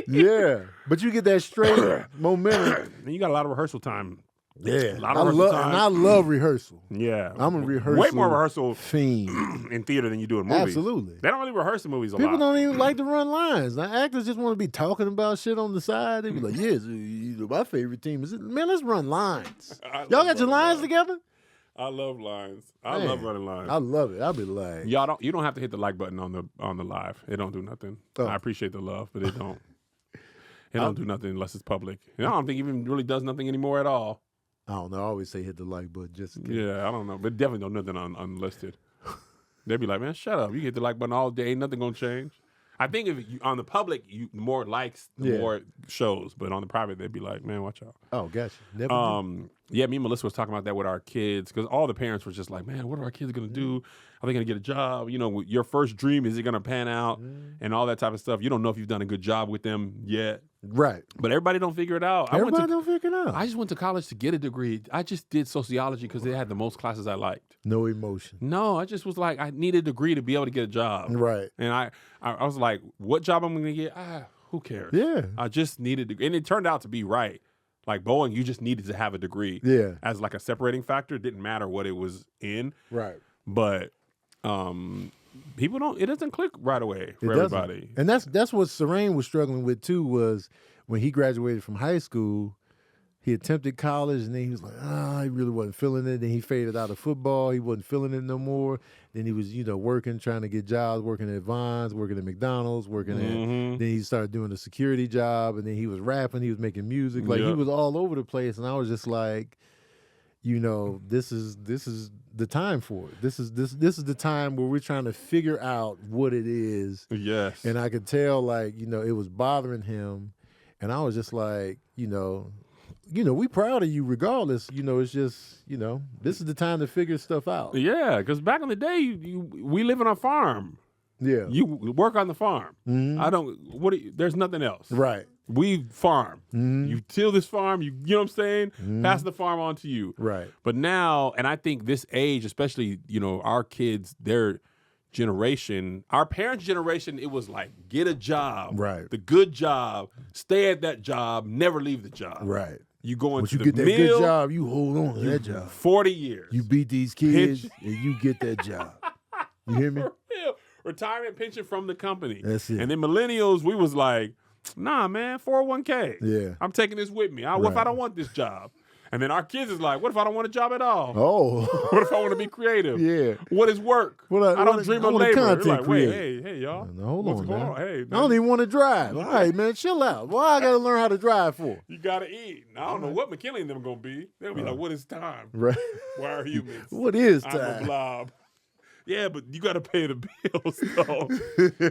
yeah. But you get that straight momentum. And you got a lot of rehearsal time. Yeah, A lot of rehearsal time. And I love rehearsal. Yeah. I'm a rehearsal. Way more rehearsal fiend. in theater than you do in movies. Absolutely. They don't really rehearse in movies a People lot. don't even like to run lines. Now, actors just want to be talking about shit on the side. They be like, yes, my favorite team is it. Man, let's run lines. Y'all got your lines together? I love lines. I Man, love running lines. I love it. I'll be like, You don't have to hit the like button on the live. It don't do nothing. Oh. I appreciate the love, but it don't. It don't do nothing unless it's public. I don't think it even really does nothing anymore at all. I don't know. I always say hit the like button just in case. Yeah, I don't know, but definitely don't nothing on unlisted. They'd be like, man, shut up. You hit the like button all day. Ain't nothing gonna change. I think if you, on the public, the more likes, the more it shows. But on the private, they'd be like, man, watch out. Oh, gotcha. Never Yeah, me and Melissa was talking about that with our kids because all the parents were just like, man, what are our kids going to do? Are they going to get a job? You know, your first dream, is it going to pan out? And all that type of stuff. You don't know if you've done a good job with them yet. Right. But everybody don't figure it out. Everybody don't figure it out. I just went to college to get a degree. I just did sociology because they had the most classes I liked. No emotion. No, I just was like, I need a degree to be able to get a job. Right. And I was like, what job I'm going to get? Who cares? Yeah. I just needed to, and it turned out to be right. Like Boeing, you just needed to have a degree. Yeah. As like a separating factor. It didn't matter what it was in. Right. But people don't, it doesn't click right away for everybody. And that's what Serene was struggling with too, was when he graduated from high school, he attempted college and then he was like, he really wasn't feeling it. Then he faded out of football. He wasn't feeling it no more. Then he was, working, trying to get jobs, working at Vons, working at McDonald's, then he started doing a security job, and then he was rapping, he was making music. Like he was all over the place. And I was just like, this is the time for it. This is the time where we're trying to figure out what it is. Yes. And I could tell, it was bothering him. And I was just like, we proud of you regardless. It's just, this is the time to figure stuff out. Yeah, because back in the day, we live on a farm. Yeah. You work on the farm. Mm-hmm. There's nothing else. Right. We farm. Mm-hmm. You till this farm, you know what I'm saying? Mm-hmm. Pass the farm on to you. Right. But now, and I think this age, especially, our kids, their generation, our parents' generation, it was like, get a job. Right. The good job, stay at that job, never leave the job. Right. You go Once into you the get that mill, good job, you hold on to that job. 40 years. You beat these kids, and you get that job. You hear me? For real. Retirement pension from the company. That's it. And then millennials, we was like, nah, man, 401k. Yeah. I'm taking this with me. What if I don't want this job? And then our kids is like, what if I don't want a job at all? Oh. What if I want to be creative? Yeah. What is work? I don't dream of labor. Like, wait, hey, y'all. Now, hold What's on, going man. on? Hey, I don't even want to drive. All right, man, chill out. Why I got to learn how to drive for? You got to eat. I don't know what McKinley and them going to be. They'll be like, what is time? Right. Why are humans? What is I'm a time? blob. Yeah, but you got to pay the bills, though.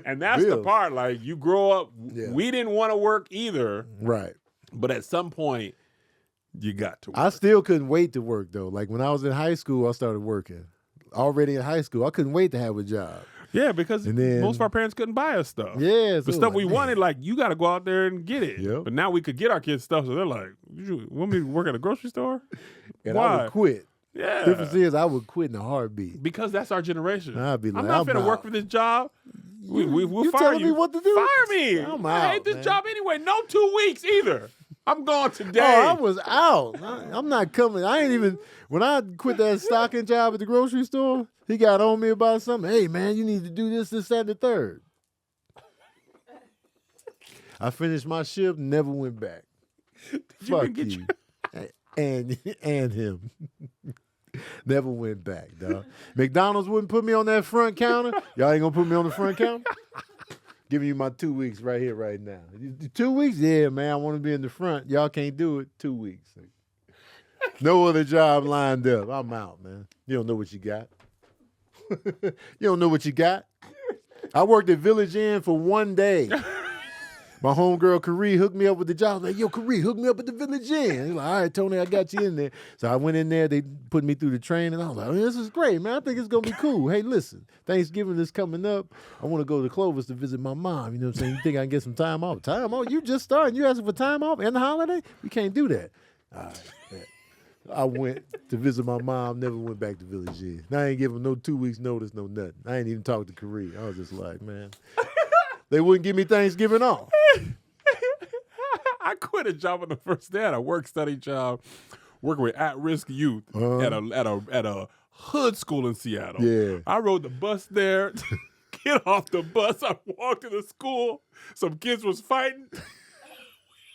And that's the Bills. part. Like, you grow up, Yeah. we didn't want to work either, Right. but at some point, you got to work. I still couldn't wait to work, though. Like, when I was in high school, I started working. Already in high school, I couldn't wait to have a job. Yeah, because And then- most of our parents couldn't buy us stuff. Yeah. The stuff we wanted, like, you got to go out there and get it. Yep. But now we could get our kids stuff, so they're like, you want me to work at a grocery store? And I Why? would quit. Yeah. Difference is, I would quit in a heartbeat. Because that's our generation. I'd be like, I'm not I'm finna work out. for this job. We'll you fire telling you. me what to do? Fire me. I'm I hate out, this man. job anyway. No 2 weeks either. I'm gone today. Oh, I was out. I'm not coming. I ain't even, when I quit that stocking job at the grocery store, he got on me about something. Hey, man, you need to do this, that, and the third. I finished my shift, never went back. Fuck get you. And him. Never went back, dog. McDonald's wouldn't put me on that front counter. Y'all ain't gonna put me on the front counter? Giving you my 2 weeks right here, right now. 2 weeks? Yeah, man, I want to be in the front. Y'all can't do it. 2 weeks. No other job lined up. I'm out, man. You don't know what you got. You don't know what you got. I worked at Village Inn for 1 day. My homegirl, Karee, hooked me up with the job. I was like, yo, Karee, hook me up at the Village Inn. He's like, all right, Tony, I got you in there. So I went in there. They put me through the training. I was like, oh, this is great, man. I think it's going to be cool. Hey, listen, Thanksgiving is coming up. I want to go to Clovis to visit my mom. You know what I'm saying? You think I can get some time off? Time off? You just started. You asking for time off and the holiday? We can't do that. All right, man. I went to visit my mom, never went back to Village Inn. I ain't give them no 2 weeks notice, no nothing. I ain't even talked to Karee. I was just like, man. They wouldn't give me Thanksgiving off. I quit a job on the first day. I had a work-study job working with at-risk youth at a hood school in Seattle. Yeah. I rode the bus there. Get off the bus. I walked to the school. Some kids was fighting.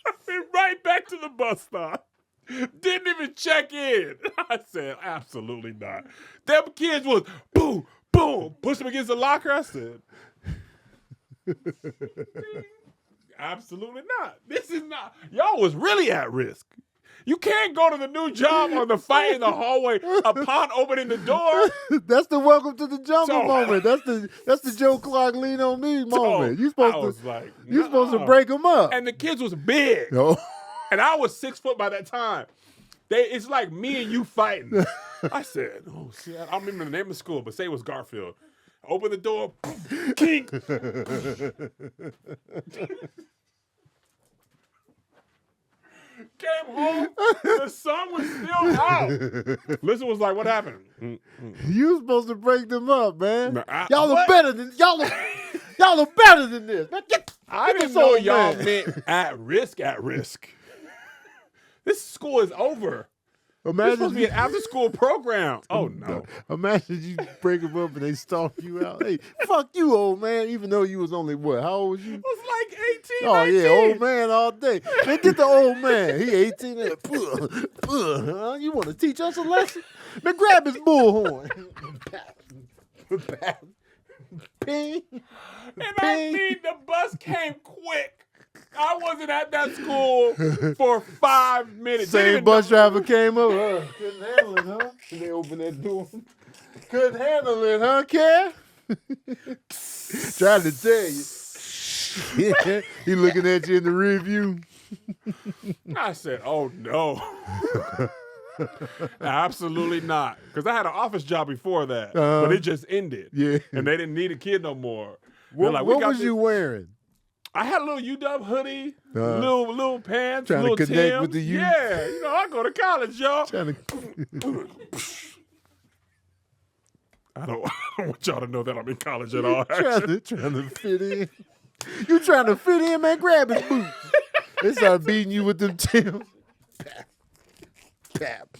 I went right back to the bus stop. Didn't even check in. I said, absolutely not. Them kids was boom, boom, push them against the locker. I said, absolutely not. This is not. Y'all was really at risk. You can't go to the new job on the fight in the hallway upon opening the door. That's the welcome to the jungle So- moment. That's the Joe Clark lean on me moment. You I was like, supposed to nah. break them up. And the kids was big. Oh. And I was 6 foot by that time. It's like me and you fighting. I said, oh, shit. I don't remember the name of the school, but say it was Garfield. Open the door, kink. Came home, the sun was still out. Listen was like, what happened? You supposed to break them up, man. No, Y'all are what? better than y'all are better than this. Man, I get didn't this know old y'all man. meant at risk, at risk. This school is over. It's Imagine supposed to be an after-school program. Oh, no. Imagine you break them up and they stalk you out. Hey, fuck you, old man. Even though you was only what? How old was you? It was like 18, Oh 19. yeah, old man all day. Man, get the old man. He 18. Huh? You want to teach us a lesson? Man, grab his bullhorn. Ping. And I mean, the bus came quick. I wasn't at that school for 5 minutes. Didn't Same even bus know- driver came up. Couldn't handle it, huh? And they opened that door. Couldn't handle it, huh, Kev? Tried to tell you. He looking at you in the rear view. I said, oh, no. Absolutely not. Because I had an office job before that, but it just ended. Yeah. And they didn't need a kid no more. They're What, like, we what got was this- you wearing? I had a little UW hoodie, little pants, Trying to little connect Timbs. with the youth. Yeah, I go to college, y'all. Trying to... I don't want y'all to know that I'm in college at all. actually. trying to fit in. You trying to fit in, man? Grab his boots. They start beating you with them Timbs. Pap.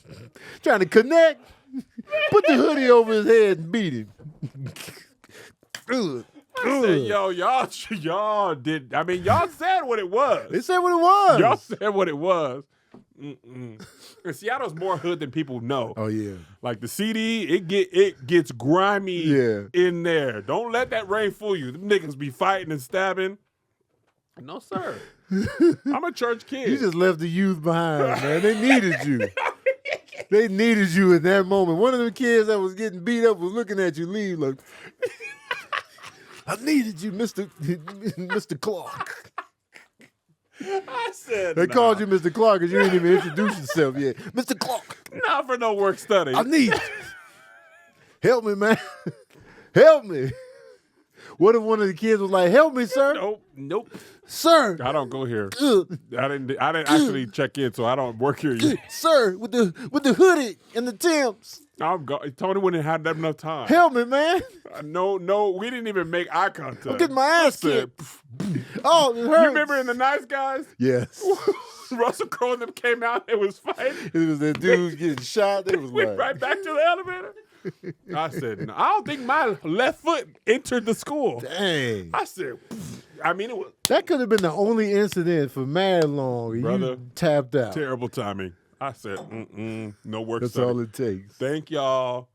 Trying to connect. Put the hoodie over his head and beat him. I said, yo, y'all did. I mean, y'all said what it was. They said what it was. Y'all said what it was. And Seattle's more hood than people know. Oh yeah. Like the CD, it gets grimy in there. Don't let that rain fool you. Them niggas be fighting and stabbing. No, sir. I'm a church kid. You just left the youth behind, man. They needed you. They needed you in that moment. One of them kids that was getting beat up was looking at you leave like, I needed you, Mr. Clark. I said They called you Mr. Clark because you didn't even introduce yourself yet. Mr. Clark. Not for no work study. I need you. Help me, man. Help me. What if one of the kids was like, help me, sir? Nope. Sir. I don't go here. I didn't actually check in, so I don't work here yet. Sir, with the hoodie and the Timbs. Tony wouldn't have had enough time. Help me, man. No, we didn't even make eye contact. I'm getting my ass kicked. Oh, it hurts. You remember in The Nice Guys? Yes. Russell Crowe and them came out and was fighting. It was that dude getting shot. They was Went like, right back to the elevator. I said, no, I don't think my left foot entered the school. dang. I said, I mean, it was That could have been the only incident for mad long. Brother, You tapped out. terrible timing. I said, no work That's study. all it takes. Thank y'all.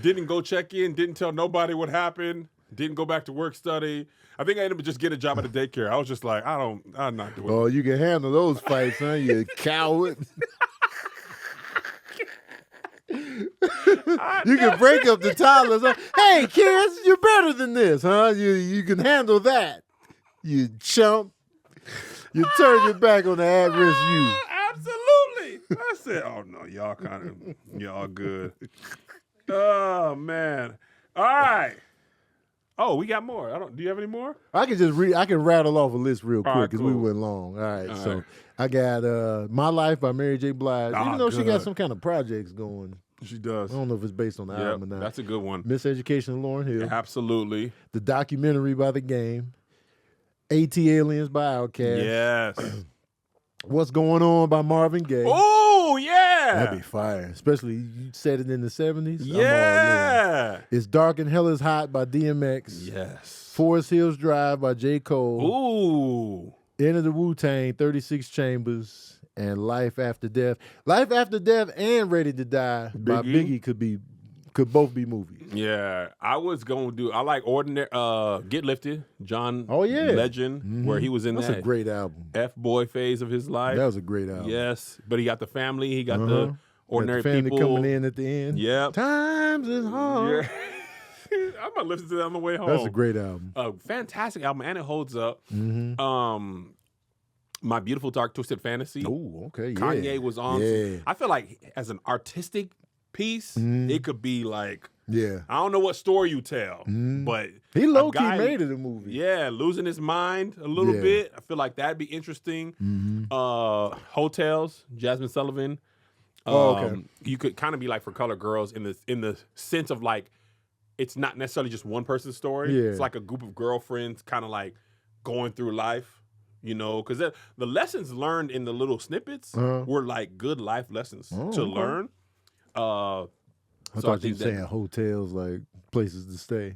Didn't go check in. Didn't tell nobody what happened. Didn't go back to work study. I think I ended up just getting a job at a daycare. I was just like, I'm not doing it. Oh, you can handle those fights, huh? You coward. You can break up the toddlers. Huh? Hey, kids, you're better than this, huh? You can handle that. You chump. You turn your back on the at-risk youth. Absolutely. I said, oh, no, y'all good. Oh, man. All right. Oh, we got more. Do you have any more? I can rattle off a list real quick right, because we cool. went long. All right, All so right. I got My Life by Mary J. Blige. Ah, Even though she got good. some kind of projects going. She does. I don't know if it's based on the album or not. That's a good one. Miseducation of Lauryn Hill. Absolutely. The documentary by The Game. AT Aliens by Outkast. Yes. What's Going On by Marvin Gaye. Oh, yeah. That'd be fire. Especially you said it in the 70s. Yeah. It's Dark and Hell is Hot by DMX. Yes. Forest Hills Drive by J. Cole. Ooh. Enter the Wu-Tang, 36 Chambers, and Life After Death. Life After Death and Ready to Die by Biggie could both be movies. Yeah, I like Ordinary, Get Lifted, John Legend, where he was in That's that a great album. F-boy phase of his life. That was a great album. Yes, but he got the family, he got the ordinary Got the family people. coming in at the end. Yep. Times is hard. Yeah. I'm going to listen to that on the way home. That's a great album. A fantastic album, and it holds up. Mm-hmm. My Beautiful Dark Twisted Fantasy. Oh, okay. Yeah. Kanye was on. Yeah. I feel like as an artistic piece, it could be like, Yeah. I don't know what story you tell, but He low-key guy- made it a movie. yeah, losing his mind a little Yeah. bit. I feel like that'd be interesting. Hotels, Jasmine Sullivan. Okay. You could kind of be like For Color Girls in the sense of like, it's not necessarily just one person's story. Yeah. It's like a group of girlfriends kind of like going through life, because the lessons learned in the little snippets were like good life lessons to okay. learn. I thought you were saying hotels like places to stay.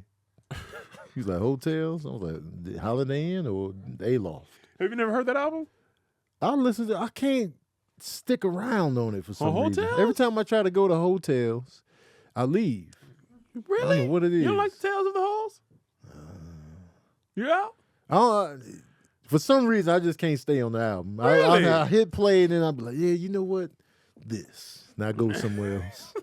He was like, hotels? I was like, the Holiday Inn or Aloft? Have you never heard that album? I can't stick around on it for some reason. hotels? Every time I try to go to hotels, I leave. Really? I don't know what it is. You don't like the Tales of the Halls? You out? For some reason, I just can't stay on the album. Really? I hit play and then I'll be like, yeah, you know what? This. Now I go somewhere else.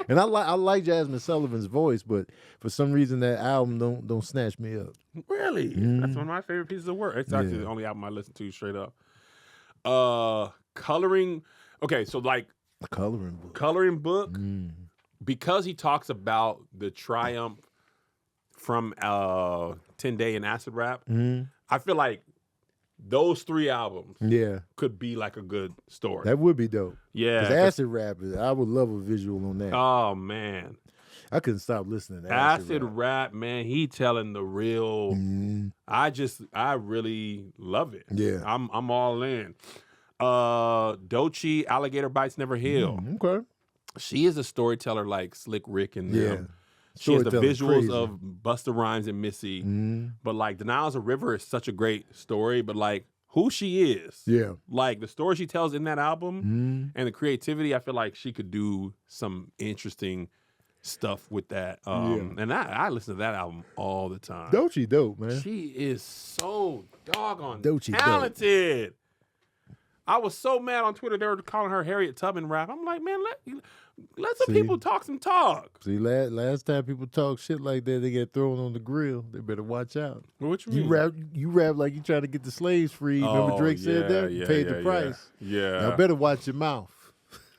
And I like Jasmine Sullivan's voice, but for some reason that album don't snatch me up. Really? That's one of my favorite pieces of work. It's actually the only album I listen to straight up. Coloring. Okay, so like The Coloring Book. Coloring Book, because he talks about the triumph from 10 Day and Acid Rap, I feel like those three albums could be like a good story. That would be dope. Yeah. Because Acid Rap, I would love a visual on that. Oh, man. I couldn't stop listening to Acid Rap, man, he telling the real. I really love it. Yeah. I'm all in. Doechii, Alligator Bites Never Heal. Okay. She is a storyteller like Slick Rick and Yeah. them. She has the Storyteller's visuals crazy. of Busta Rhymes and Missy. But like Denial's a River is such a great story, but like who she is. Yeah. Like the story she tells in that album and the creativity, I feel like she could do some interesting stuff with that. And I listen to that album all the time. Doechii dope, man. She is so doggone Doechii talented. I was so mad on Twitter. They were calling her Harriet Tubman rap. I'm like, man, let some people talk some talk. See, last time people talk shit like that, they get thrown on the grill. They better watch out. What you mean? You rap like you trying to get the slaves free. Remember Drake said that? You paid the price. Yeah. Now better watch your mouth.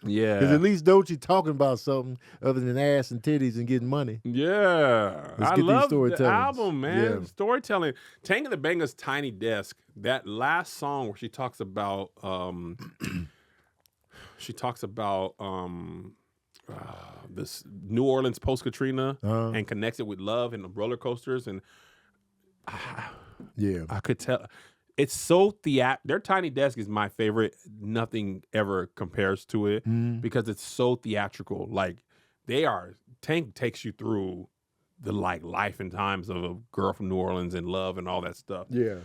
Yeah. Because at least Doechii talking about something other than ass and titties and getting money. Yeah. Let's I get these love the storytellings. album, man. Yeah. Storytelling. Tank and the Banger's Tiny Desk, that last song where she talks about this New Orleans post-Katrina and connects it with love and the roller coasters. And Yeah. I could tell. It's so their Tiny Desk is my favorite. Nothing ever compares to it because it's so theatrical. Like Tank takes you through the like life and times of a girl from New Orleans and love and all that stuff. Yeah.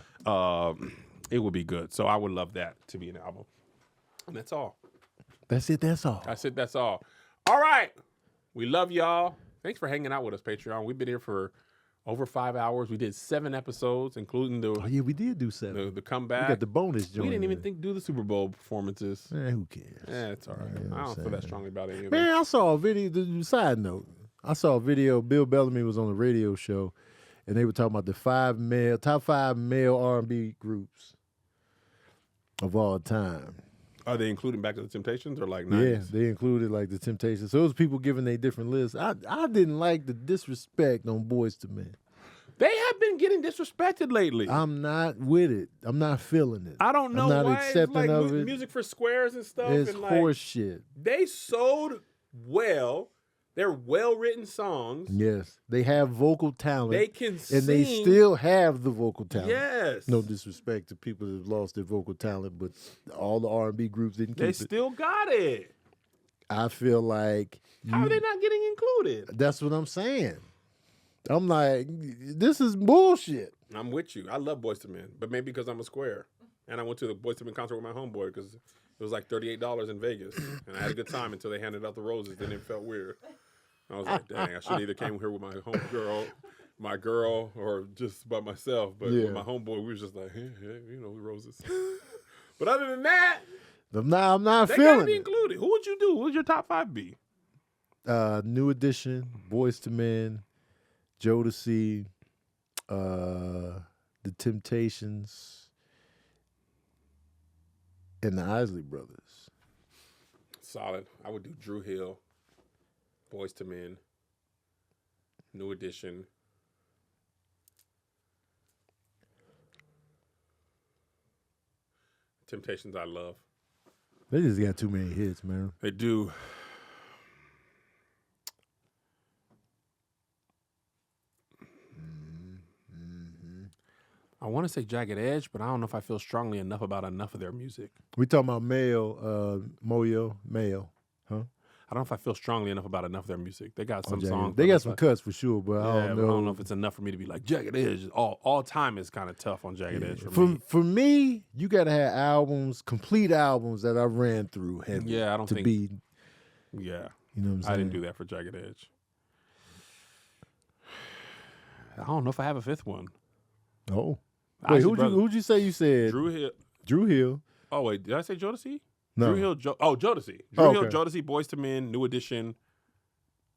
It would be good. So I would love that to be an album. And that's all. That's it. That's all. That's all. All right. We love y'all. Thanks for hanging out with us, Patreon. We've been here for over 5 hours. We did 7 episodes, including Oh, yeah, we did do 7. the comeback. We got the bonus joint. We didn't even do the Super Bowl performances. Who cares? Yeah, it's all right. You know I what don't I'm feel that saying? strongly about any of Man, them. I saw a video. Side note, I saw a video. Bill Bellamy was on a radio show, and they were talking about the top 5 male R&B groups of all time. Are they including Back to the Temptations or like Yeah, 90s? they included like the Temptations. So it was people giving their different lists. I didn't like the disrespect on Boyz II Men. They have been getting disrespected lately. I'm not with it. I'm not feeling it. I don't know I'm not why. accepting it's like of it. music for squares and stuff. It's and like, horse shit. They sold well. They're well-written songs. Yes, they have vocal talent. They can sing. And they still have the vocal talent. Yes. No disrespect to people that have lost their vocal talent, but all the R&B groups didn't keep They it. still got it. I feel like How are they not getting included? that's what I'm saying. I'm like, this is bullshit. I'm with you. I love Boyz II Men, but maybe because I'm a square. And I went to the Boyz II Men concert with my homeboy because it was like $38 in Vegas. And I had a good time until they handed out the roses. Then it felt weird. I was like, dang, I should have either came here with my girl, or just by myself. But with my homeboy, we was just like, hey, roses. But other than that, I'm not they gotta feeling be it. included. Who would you do? Who would your top 5 be? New Edition, Boyz II Men, Jodeci, The Temptations, and the Isley Brothers. Solid. I would do Drew Hill, Boyz II Men, New Edition. Temptations I love. They just got too many hits, man. They do. I want to say Jagged Edge, but I don't know if I feel strongly enough about enough of their music. We talking about Mayo. I don't know if I feel strongly enough about enough of their music. They got some songs. They that got it's some like, cuts for sure, but I don't know. if it's enough for me to be like Jagged Edge. All time is kind of tough on Jagged Edge for me. For me, you got to have albums, complete albums that I ran through heavy. Yeah, I don't to think. be. Yeah, You know what I'm saying? I didn't do that for Jagged Edge. I don't know if I have a 5th one. Oh, wait, Isley Brothers. who'd you say you said? Drew Hill. Oh wait, did I say Jodeci? No. Drew Hill. Jodeci. Oh, Hill, okay. Jodeci, Boyz II Men, New Edition.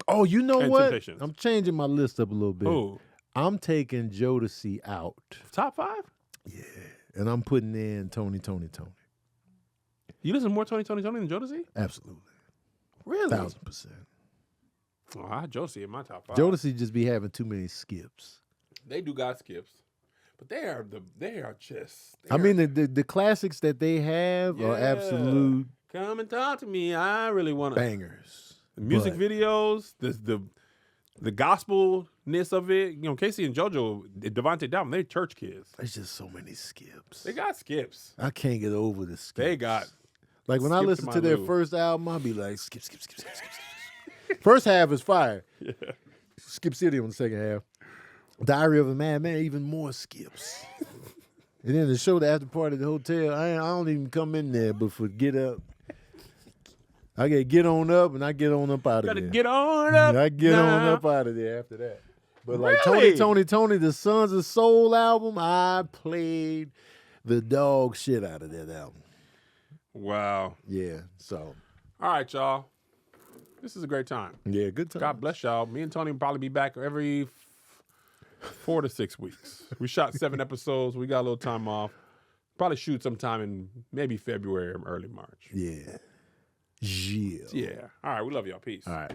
Oh, you know And what? Temptations. I'm changing my list up a little bit. Oh, I'm taking Jodeci out, top 5? and I'm putting in Tony. You listen more Tony than Jodeci? Absolutely, Really? 1000%. Oh, I had Jodeci in my top 5. Jodeci just be having too many skips. They do got skips, but they are just. I mean, the classics that they have are absolute Come and talk to me. I really want to. bangers. The music But videos, the gospel churchness of it. You know, Casey and JoJo, Devontae Dalvin, they church kids. There's just so many skips. They got skips. I can't get over the skips. They got like when I Skip listen to to my their Lou. first album, I'll be like, skip, skip, skip, skip, skip, skip. First half is fire. yeah. Skip City on the second half. Diary of a Madman, even more skips. And then the show, the after party at the hotel, I don't even come in there but for Get Up. I get on up and I get on up out of Gotta there. get on up. I get on now. up out of there after that. But like Really? Tony, the Sons of Soul album, I played the dog shit out of that album. Wow. Yeah, so. All right, y'all. This is a great time. Yeah, good time. God bless y'all. Me and Tony will probably be back every 4 to 6 weeks. We shot 7 episodes. We got a little time off. Probably shoot sometime in maybe February or early March. Yeah. Yeah. Yeah. All right. We love y'all. Peace. All right.